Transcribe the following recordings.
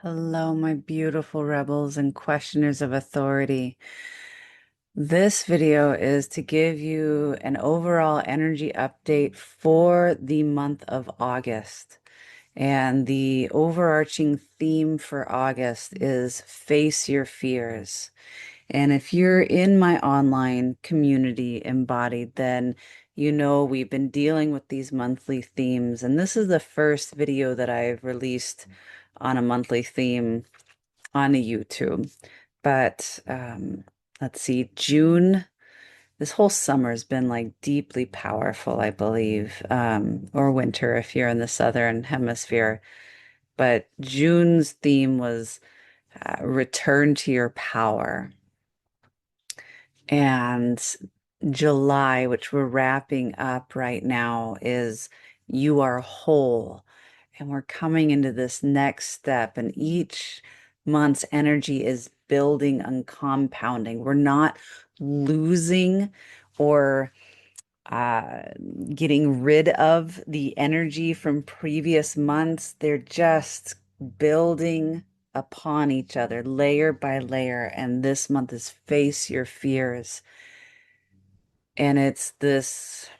Hello, my beautiful rebels and questioners of authority. This video is to give you an overall energy update for the month of August. And the overarching theme for August is face your fears. And if you're in my online community embodied, then you know we've been dealing with these monthly themes. And this is the first video that I've released on a monthly theme on a YouTube. But let's see, June, this whole summer has been like deeply powerful, I believe, or winter if you're in the southern hemisphere. But June's theme was return to your power. And July, which we're wrapping up right now, is you are whole. And we're coming into this next step, and each month's energy is building and compounding. We're not losing or uh, getting rid of the energy from previous months. They're just building upon each other, layer by layer. And this month is face your fears. And it's this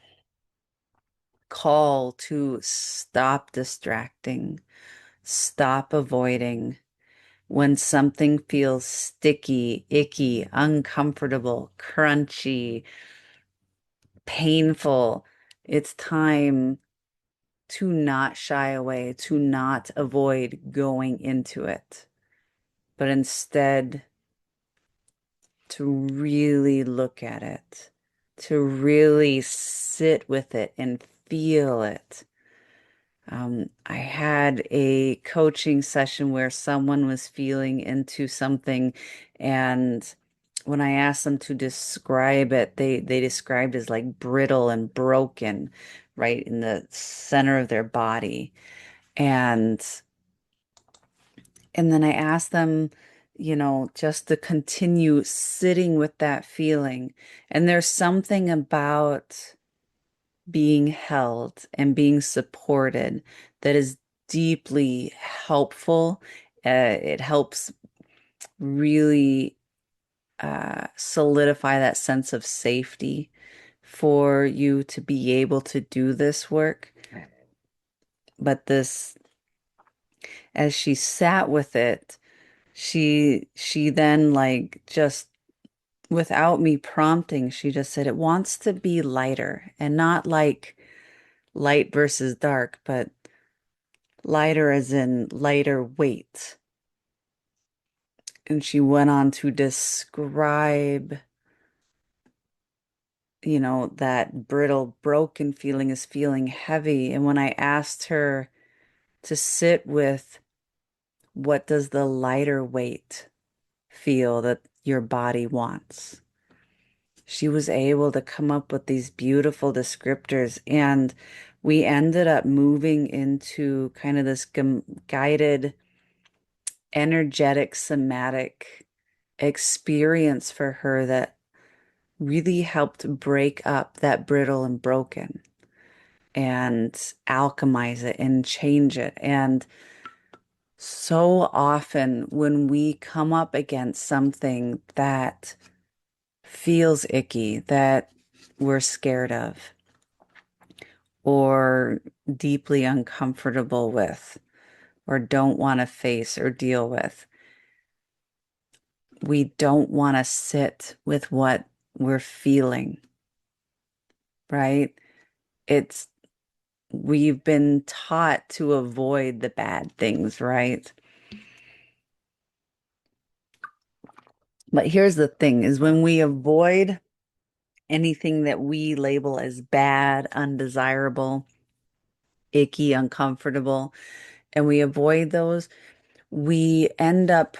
call to stop distracting, stop avoiding. When something feels sticky, icky, uncomfortable, crunchy, painful, it's time to not shy away, to not avoid going into it, but instead to really look at it, to really sit with it and feel it. I had a coaching session where someone was feeling into something, and when I asked them to describe it, they described as like brittle and broken, right in the center of their body. And and then I asked them, just to continue sitting with that feeling. And there's something about being held and being supported that is deeply helpful. It helps really solidify that sense of safety for you to be able to do this work. But as she sat with it, she then like just without me prompting, she just said it wants to be lighter and not like light versus dark, but lighter as in lighter weight. And she went on to describe, that brittle, broken feeling is feeling heavy. And when I asked her to sit with what does the lighter weight feel that your body wants, she was able to come up with these beautiful descriptors. And we ended up moving into kind of this guided, energetic, somatic experience for her that really helped break up that brittle and broken and alchemize it and change it. And so often when we come up against something that feels icky, that we're scared of, or deeply uncomfortable with, or don't want to face or deal with, we don't want to sit with what we're feeling, right? It's We've been taught to avoid the bad things, right? But here's the thing is when we avoid anything that we label as bad, undesirable, icky, uncomfortable, and we avoid those, we end up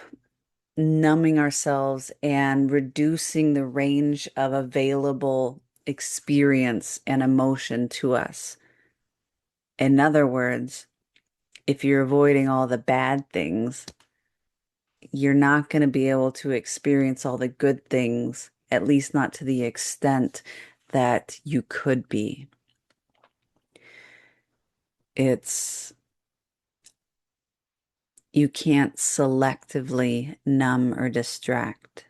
numbing ourselves and reducing the range of available experience and emotion to us. In other words, if you're avoiding all the bad things, you're not going to be able to experience all the good things, at least not to the extent that you could be. It's You can't selectively numb or distract.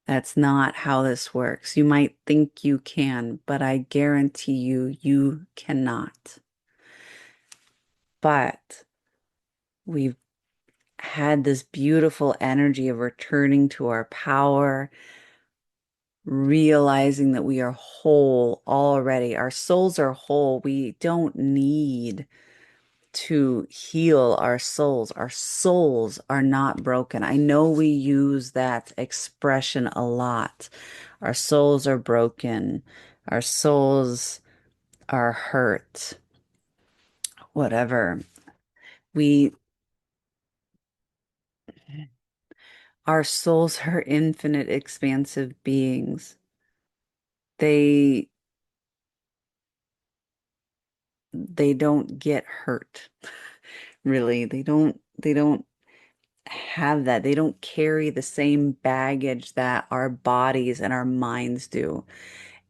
That's not how this works. You might think you can, but I guarantee you, you cannot. But we've had this beautiful energy of returning to our power, realizing that we are whole already. Our souls are whole. We don't need to heal our souls. Our souls are not broken. I know we use that expression a lot. Our souls are broken. Our souls are hurt. Whatever. We, our souls are infinite, expansive beings. They they don't get hurt. Really. They don't have that. They don't carry the same baggage that our bodies and our minds do.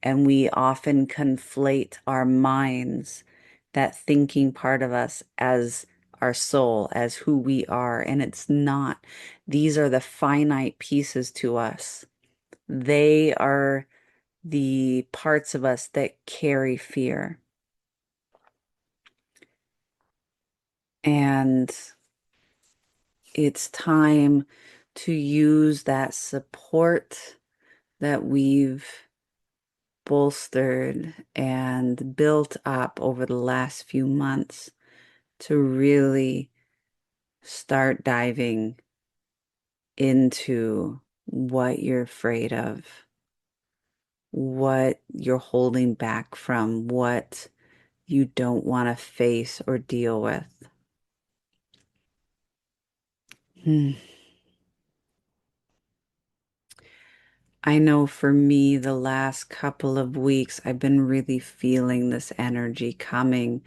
And we often conflate our minds, that thinking part of us, as our soul, as who we are. And it's not. These are the finite pieces to us. They are the parts of us that carry fear. And it's time to use that support that we've bolstered and built up over the last few months to really start diving into what you're afraid of, what you're holding back from, what you don't want to face or deal with. Hmm. I know for me, the last couple of weeks, I've been really feeling this energy coming,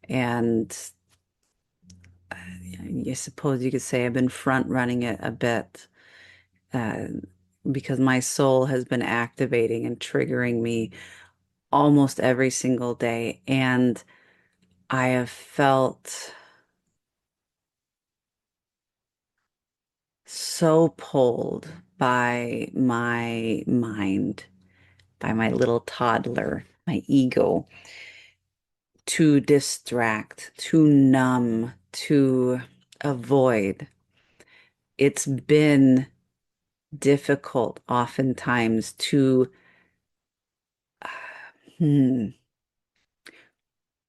and I suppose you could say I've been front running it a bit, uh, because my soul has been activating and triggering me almost every single day. And I have felt so pulled by my mind, by my little toddler, my ego, to distract, to numb, to avoid. It's been difficult oftentimes hmm,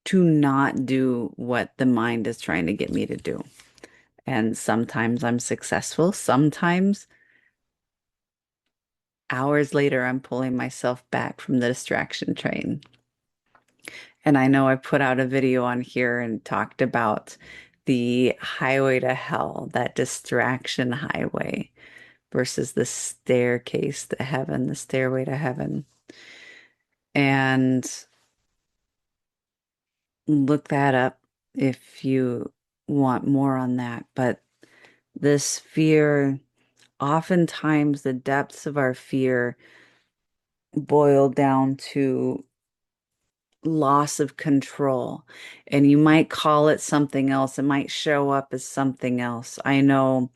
to not do what the mind is trying to get me to do. And sometimes I'm successful. Sometimes hours later, I'm pulling myself back from the distraction train. And I know I put out a video on here and talked about the highway to hell, that distraction highway versus the staircase to heaven, the stairway to heaven. And look that up if you want more on that. But this fear, oftentimes the depths of our fear boil down to loss of control. And you might call it something else. It might show up as something else. I know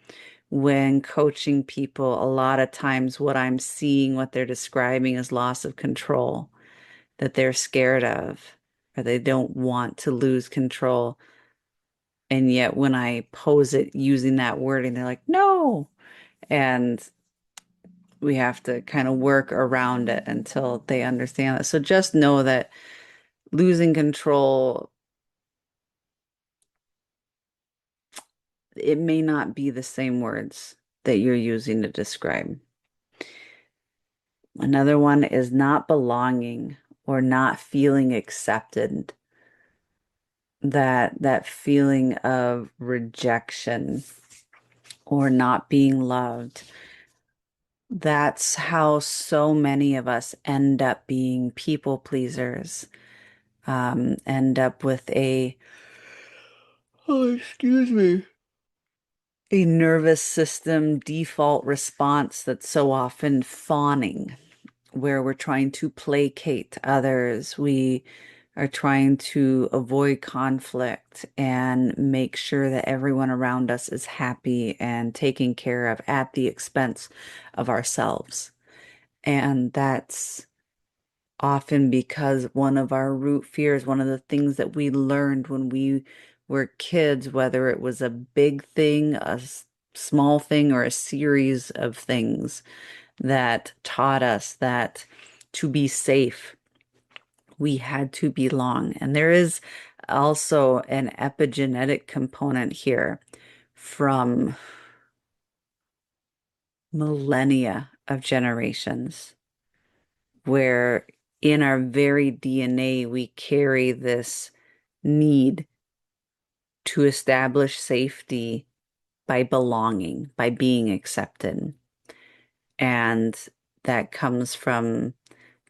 when coaching people, a lot of times what I'm seeing, what they're describing is loss of control, that they're scared of, or they don't want to lose control. And yet when I pose it using that wording, they're like, no. And we have to kind of work around it until they understand it. So just know that losing control, it may not be the same words that you're using to describe. Another one is not belonging or not feeling accepted. That feeling of rejection or not being loved. That's how so many of us end up being people pleasers, end up with oh, excuse me, a nervous system default response that's so often fawning, where we're trying to placate others. We are trying to avoid conflict and make sure that everyone around us is happy and taken care of at the expense of ourselves. And that's often because one of our root fears, one of the things that we learned when we were kids, whether it was a big thing, small thing, or a series of things that taught us that to be safe, we had to belong. And there is also an epigenetic component here from millennia of generations, where in our very DNA, we carry this need to establish safety by belonging, by being accepted. And that comes from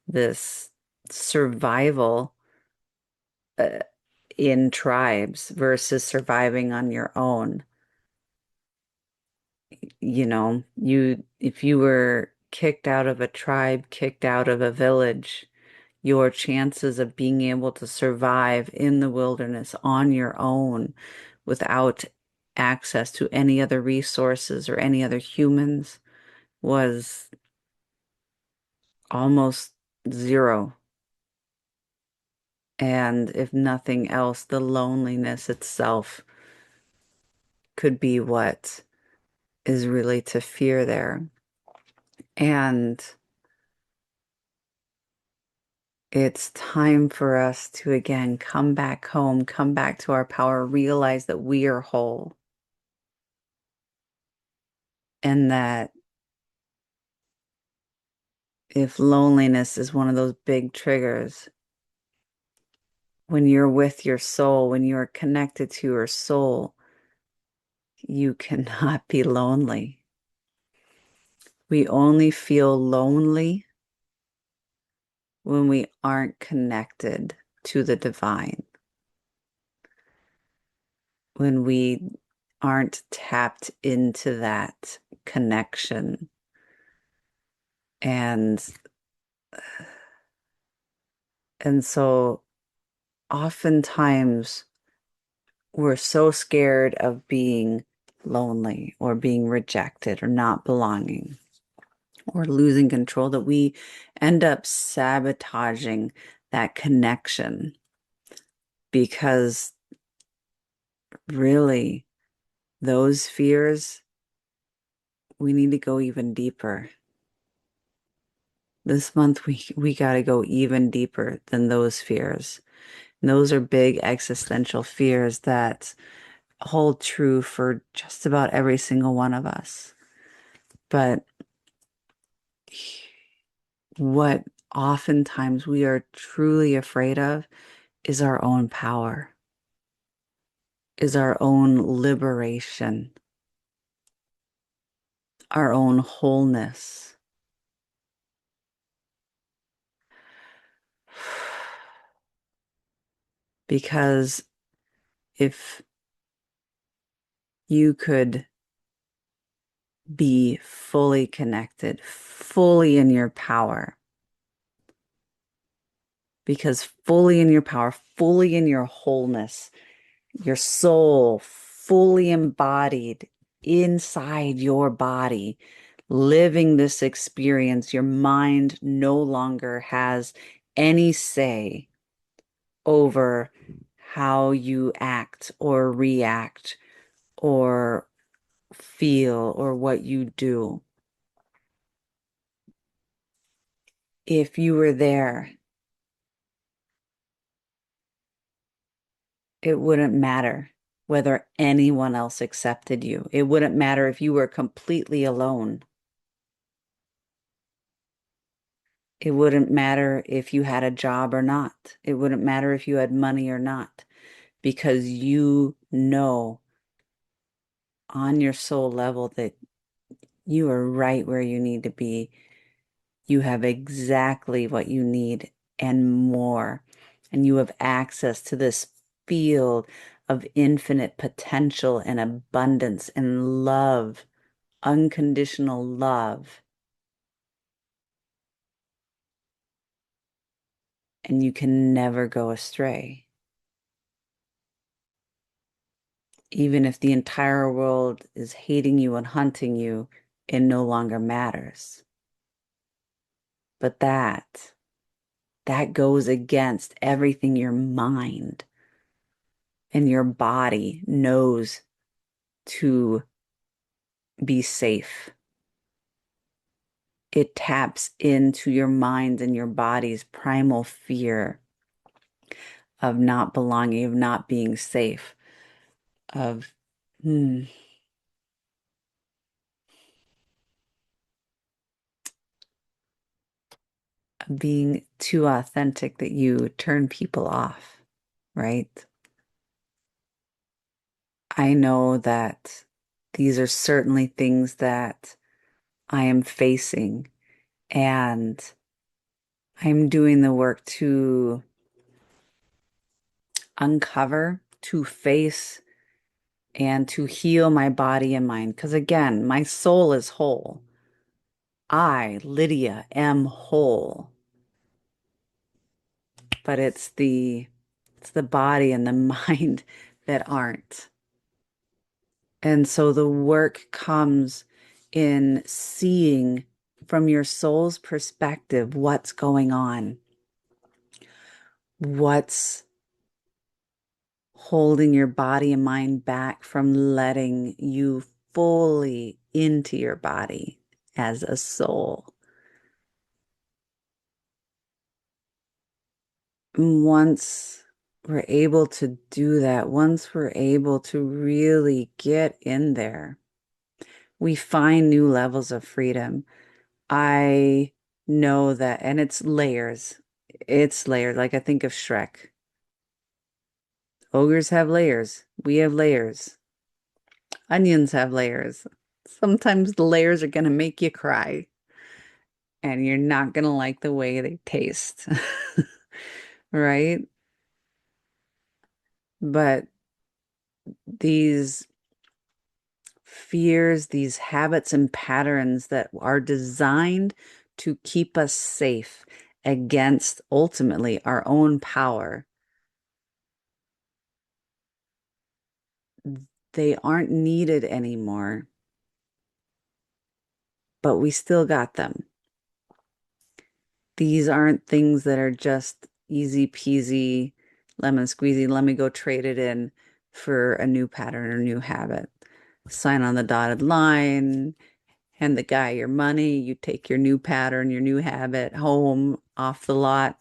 this survival uh, in tribes versus surviving on your own. You know, if you were kicked out of a tribe, kicked out of a village, your chances of being able to survive in the wilderness on your own without access to any other resources or any other humans was almost zero. And if nothing else, the loneliness itself could be what is really to fear there. And it's time for us to again come back home, come back to our power, realize that we are whole and that if loneliness is one of those big triggers, when you're with your soul, when you're connected to your soul, you cannot be lonely. We only feel lonely when we aren't connected to the divine, when we aren't tapped into that connection. And so oftentimes we're so scared of being lonely or being rejected or not belonging or losing control that we end up sabotaging that connection because really those fears, we need to go even deeper. This month we got to go even deeper than those fears. And those are big existential fears that hold true for just about every single one of us. But what oftentimes we are truly afraid of is our own power, is our own liberation, our own wholeness. Because if you could be fully connected, fully in your power, because fully in your power, fully in your wholeness, your soul fully embodied inside your body, living this experience, your mind no longer has any say over how you act or react or feel or what you do. If you were there, it wouldn't matter whether anyone else accepted you. It wouldn't matter if you were completely alone. It wouldn't matter if you had a job or not. It wouldn't matter if you had money or not, because you know on your soul level that you are right where you need to be. You have exactly what you need and more. And you have access to this field of infinite potential and abundance and love, unconditional love. and you can never go astray. Even if the entire world is hating you and hunting you, it no longer matters. But that goes against everything your mind and your body knows to be safe. It taps into your mind and your body's primal fear of not belonging, of not being safe, of hmm, being too authentic that you turn people off, right? I know that these are certainly things that I am facing, and I'm doing the work to uncover, to face, and to heal my body and mind. Because again, my soul is whole. I, Lydia, am whole, but it's the body and the mind that aren't. And so the work comes in seeing from your soul's perspective what's going on, what's holding your body and mind back from letting you fully into your body as a soul. Once we're able to do that, once we're able to really get in there, we find new levels of freedom. I know that, and it's layers. It's layered. Like I think of Shrek. Ogres have layers. We have layers. Onions have layers. Sometimes the layers are going to make you cry, and you're not going to like the way they taste. Right? But these fears, these habits and patterns that are designed to keep us safe against ultimately our own power, they aren't needed anymore, but we still got them. These aren't things that are just easy peasy, lemon squeezy, let me go trade it in for a new pattern or new habit. Sign on the dotted line, hand the guy your money, you take your new pattern, your new habit home off the lot,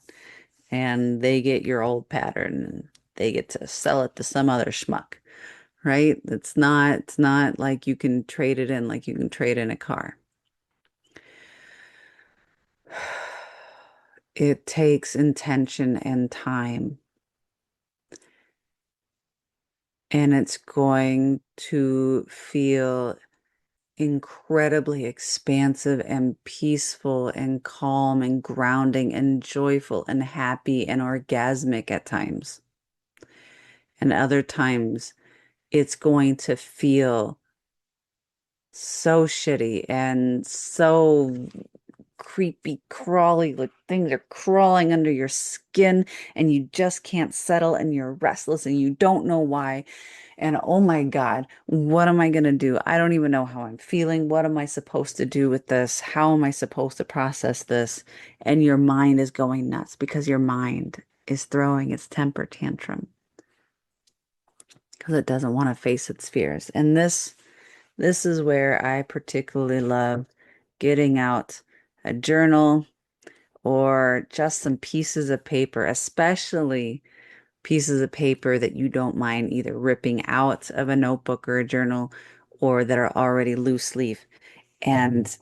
and they get your old pattern and they get to sell it to some other schmuck, right? It's not like you can trade it in like you can trade in a car. It takes intention and time, and it's going to feel incredibly expansive and peaceful and calm and grounding and joyful and happy and orgasmic at times. And other times, it's going to feel so shitty and so creepy, crawly, like things are crawling under your skin and you just can't settle and you're restless and you don't know why. And oh my God, what am I going to do? I don't even know how I'm feeling. What am I supposed to do with this? How am I supposed to process this? And your mind is going nuts because your mind is throwing its temper tantrum because it doesn't want to face its fears. And this is where I particularly love getting out a journal or just some pieces of paper, especially pieces of paper that you don't mind either ripping out of a notebook or a journal or that are already loose leaf, and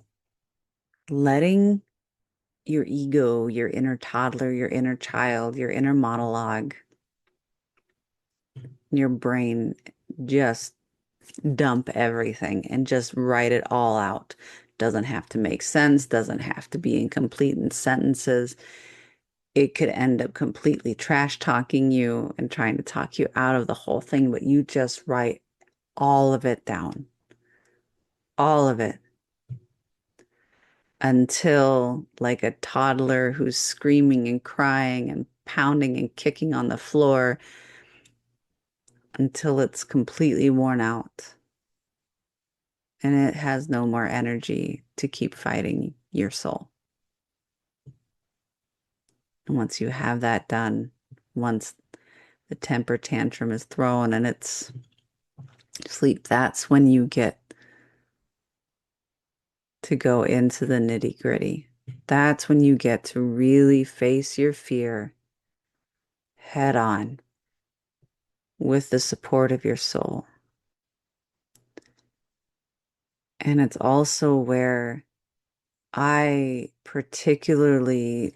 letting your ego, your inner toddler, your inner child, your inner monologue, your brain just dump everything and just write it all out. Doesn't have to make sense, doesn't have to be incomplete in sentences. It could end up completely trash talking you and trying to talk you out of the whole thing, but you just write all of it down, all of it, until like a toddler who's screaming and crying and pounding and kicking on the floor until it's completely worn out and it has no more energy to keep fighting your soul. And once you have that done, once the temper tantrum is thrown and it's sleep, that's when you get to go into the nitty-gritty. That's when you get to really face your fear head on with the support of your soul. And it's also where I particularly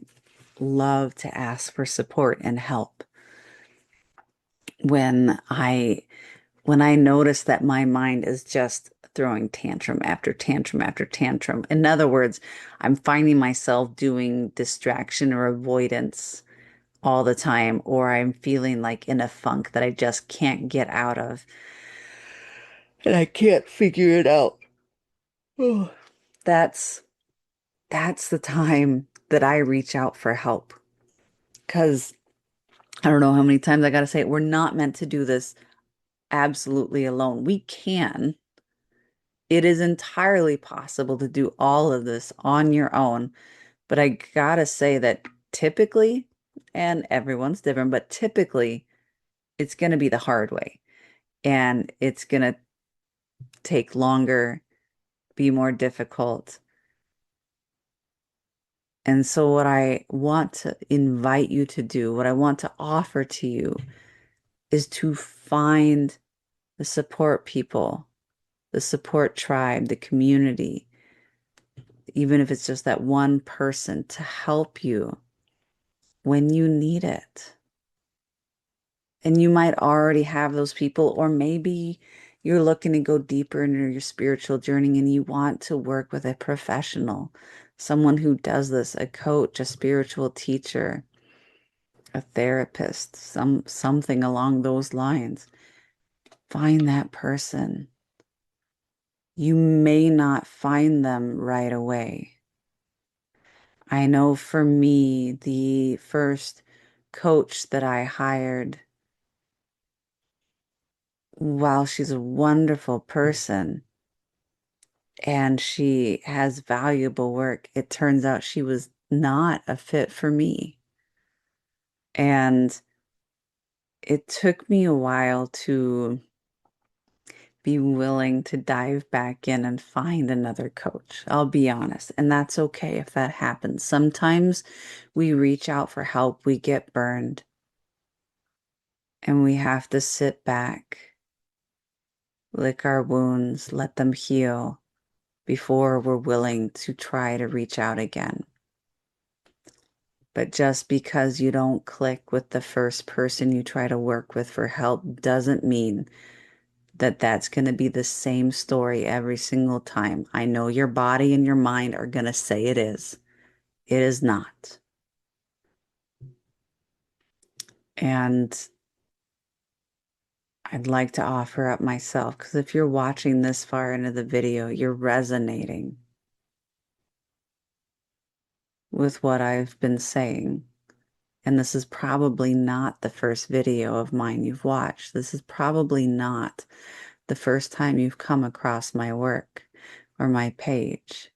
love to ask for support and help when I notice that my mind is just throwing tantrum after tantrum after tantrum. In other words, I'm finding myself doing distraction or avoidance all the time, or I'm feeling like in a funk that I just can't get out of and I can't figure it out. Oh, that's that's the time that I reach out for help. Because I don't know how many times I got to say it, we're not meant to do this absolutely alone. We can. It is entirely possible to do all of this on your own. But I gotta say that typically, and everyone's different, but typically it's going to be the hard way. And it's going to take longer, be more difficult. And so, what I want to invite you to do, what I want to offer to you, is to find the support people, the support tribe, the community, even if it's just that one person to help you when you need it. And you might already have those people, or maybe you're looking to go deeper into your spiritual journey and you want to work with a professional, someone who does this, a coach, a spiritual teacher, a therapist, something along those lines. Find that person. You may not find them right away. I know for me, the first coach that I hired, while she's a wonderful person and she has valuable work, it turns out she was not a fit for me. And it took me a while to be willing to dive back in and find another coach. I'll be honest. And that's okay if that happens. Sometimes we reach out for help, we get burned, and we have to sit back, lick our wounds, let them heal before we're willing to try to reach out again. But just because you don't click with the first person you try to work with for help doesn't mean that that's going to be the same story every single time. I know your body and your mind are going to say it is. It is not. And I'd like to offer up myself because if you're watching this far into the video, you're resonating with what I've been saying. And this is probably not the first video of mine you've watched. This is probably not the first time you've come across my work or my page.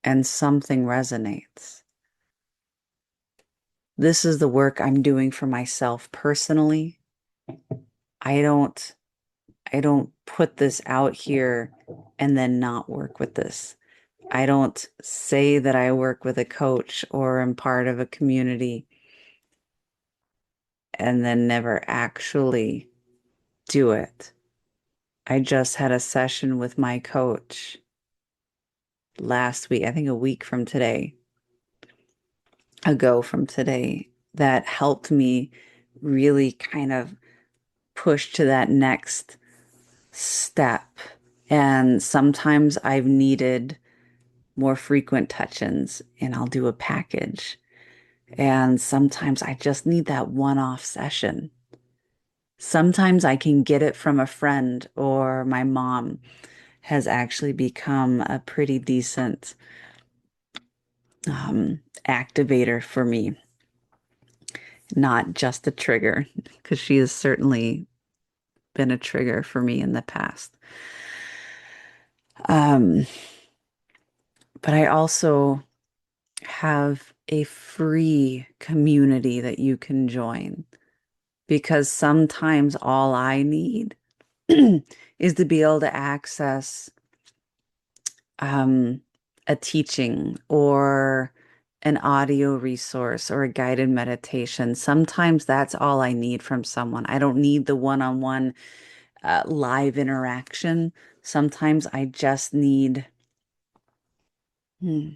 And something resonates. This is the work I'm doing for myself personally. I don't put this out here and then not work with this. I don't say that I work with a coach or am part of a community and then never actually do it. I just had a session with my coach last week, I think a week from today, ago from today, that helped me really kind of push to that next step. And sometimes I've needed more frequent touch-ins and I'll do a package. And sometimes I just need that one-off session. Sometimes I can get it from a friend, or my mom has actually become a pretty decent activator for me. not just a trigger, because she has certainly been a trigger for me in the past. Um, but I also have a free community that you can join because sometimes all I need is to be able to access um, a teaching or an audio resource or a guided meditation. Sometimes that's all I need from someone. I don't need the one-on-one live interaction. Sometimes I just need, hmm,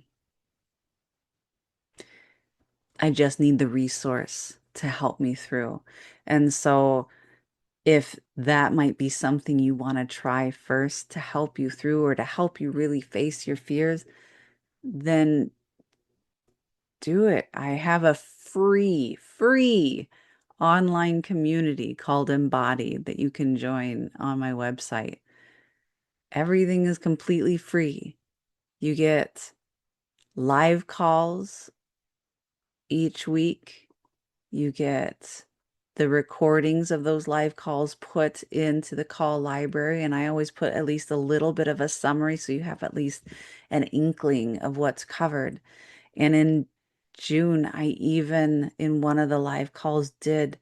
I just need the resource to help me through. And so if that might be something you want to try first to help you through or to help you really face your fears, then do it. I have a free online community called Embody that you can join on my website. Everything is completely free. You get live calls each week. You get the recordings of those live calls put into the call library, and I always put at least a little bit of a summary so you have at least an inkling of what's covered. And in June, I even in one of the live calls did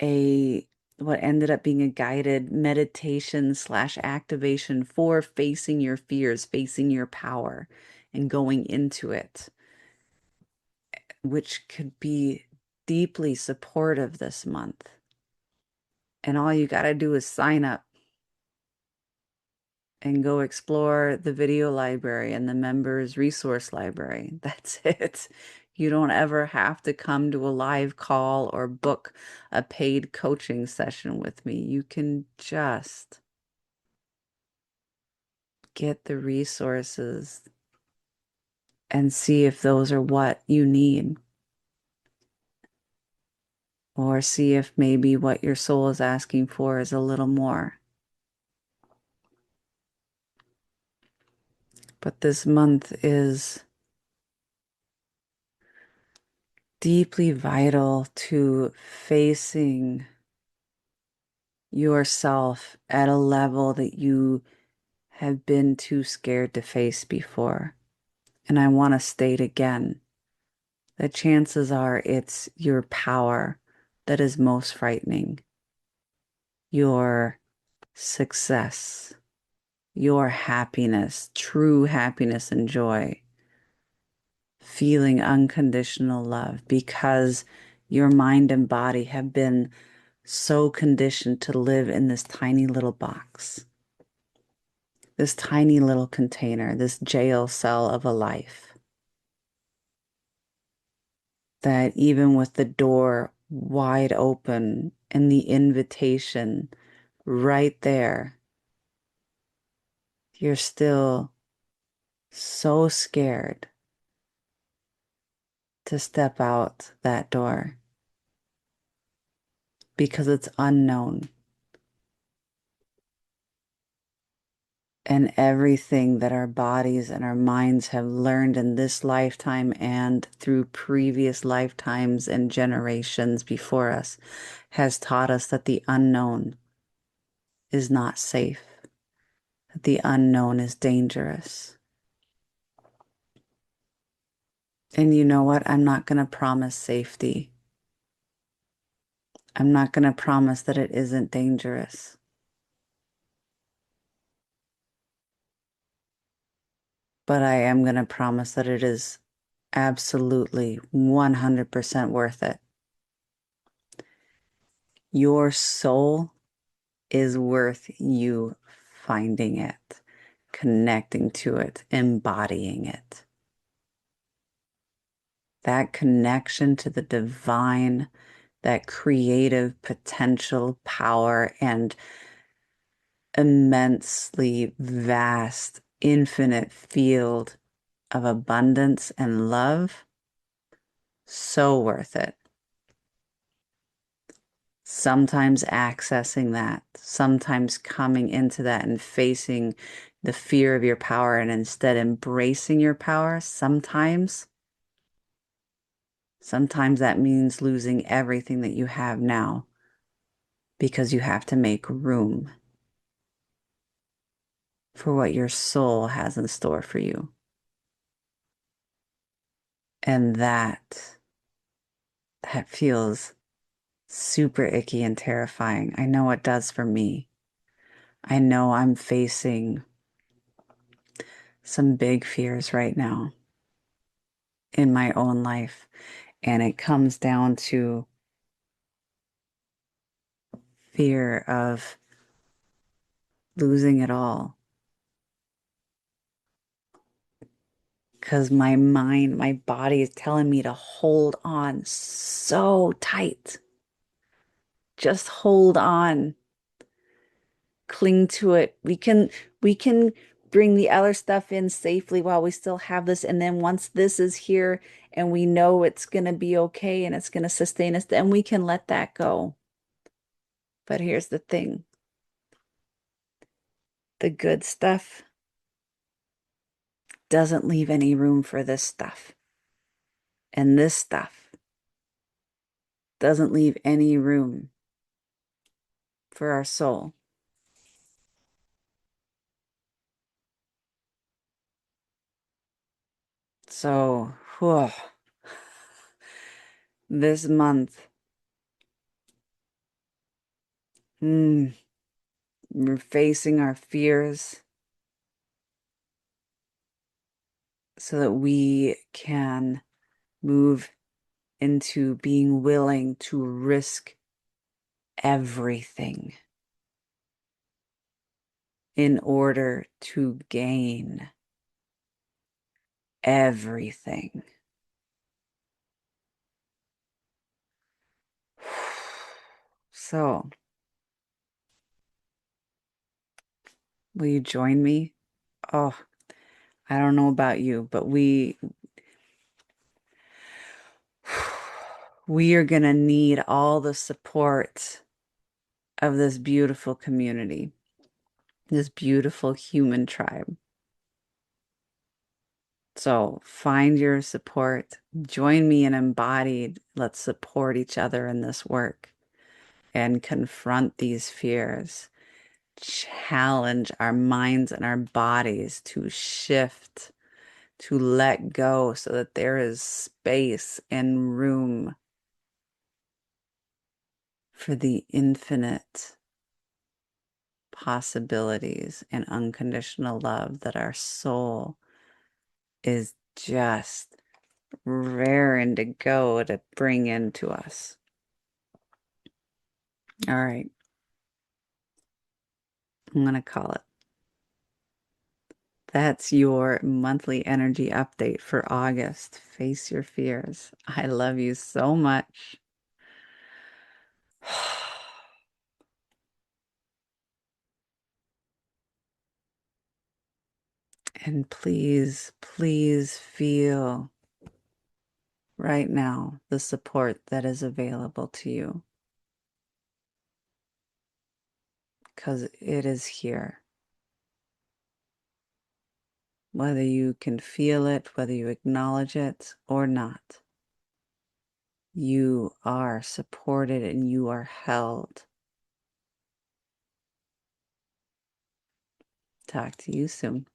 a what ended up being a guided meditation slash activation for facing your fears, facing your power, and going into it, which could be deeply supportive this month. And all you got to do is sign up and go explore the video library and the members resource library. That's it. You don't ever have to come to a live call or book a paid coaching session with me. You can just get the resources and see if those are what you need, or see if maybe what your soul is asking for is a little more. But this month is deeply vital to facing yourself at a level that you have been too scared to face before. And I want to state again that chances are it's your power that is most frightening, your success, your happiness, true happiness and joy, feeling unconditional love because your mind and body have been so conditioned to live in this tiny little box, this tiny little container, this jail cell of a life, that even with the door wide open and the invitation right there, you're still so scared to step out that door because it's unknown. And everything that our bodies and our minds have learned in this lifetime and through previous lifetimes and generations before us has taught us that the unknown is not safe, that the unknown is dangerous. And you know what? I'm not going to promise safety. I'm not going to promise that it isn't dangerous. But I am going to promise that it is absolutely 100% worth it. Your soul is worth you finding it, connecting to it, embodying it. That connection to the divine, that creative potential, power, and immensely vast, infinite field of abundance and love, so worth it. Sometimes accessing that, sometimes coming into that and facing the fear of your power and instead embracing your power, sometimes Sometimes that means losing everything that you have now because you have to make room for what your soul has in store for you. And that feels super icky and terrifying. I know it does for me. I know I'm facing some big fears right now in my own life, and it comes down to fear of losing it all. Because my mind, my body is telling me to hold on so tight. Just hold on. Cling to it. We can bring the other stuff in safely while we still have this. And then once this is here and we know it's going to be okay and it's going to sustain us, then we can let that go. But here's the thing. The good stuff doesn't leave any room for this stuff. And this stuff doesn't leave any room for our soul. So, whew, this month, we're facing our fears so that we can move into being willing to risk everything in order to gain everything. So, will you join me? Oh, I don't know about you, but we are going to need all the support of this beautiful community, this beautiful human tribe. So find your support. Join me in Embodied. Let's support each other in this work and confront these fears. Challenge our minds and our bodies to shift, to let go so that there is space and room for the infinite possibilities and unconditional love that our soul is just raring to go to bring into us. All right. I'm going to call it. That's your monthly energy update for August. Face your fears. I love you so much. And please, please feel right now the support that is available to you, because it is here. Whether you can feel it, whether you acknowledge it or not, you are supported and you are held. Talk to you soon.